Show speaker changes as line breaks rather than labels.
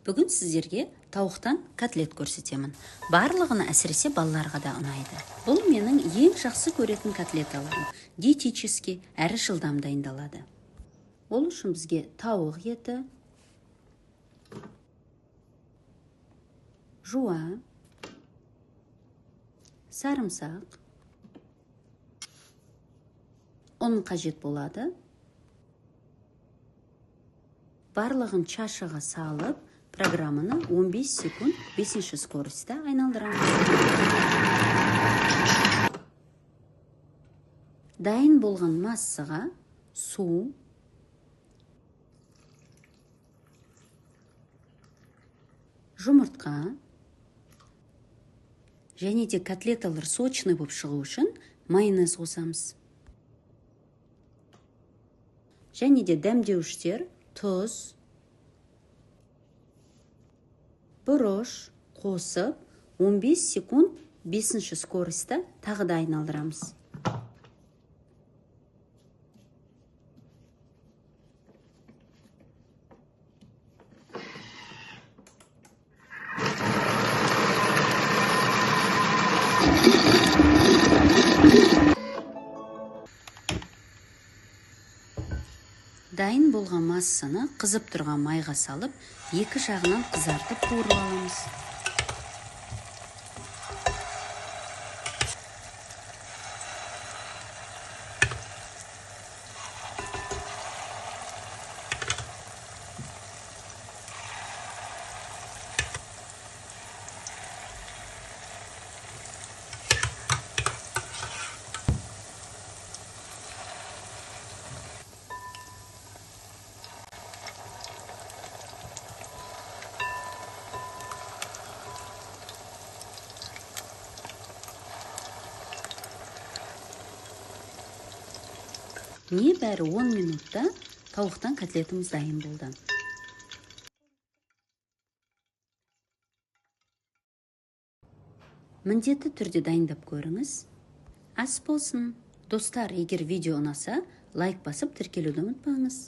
Бүгін сіздерге тауықтан котлет көрсетемін. Барлығына әсіресе балаларға да ұнайды. Бұл менің ең жақсы көретін котлеталарым. Диетический әрі жылдам дайындалады. Ол үшін бізге тауық еті, жуа, сарымсақ, ұн қажет болады. Барлығын чашаға салып, программаны 15 секунд 5 скоростьта айналдырамыз. Дайын болған массаға су, жұмыртқа және де котлеталар сочный болып шығу үшін майонез қосамыз. Және де дәмдеуіштер, тұз, бұрыш қосып 15 секунд 5 скоростьта тағы да айналдырамыз. Дайын болған массаны қызып тұрған майға салып, екі жағынан қызартып қуырып аламыз. Небәрі 10 минутта тауықтан котлетіміз дайын болды. Міндетті түрде дайындап көріңіз. Ас болсын. Достар, егер видео ұнаса, лайк басып тіркелуді ұмытпаңыз.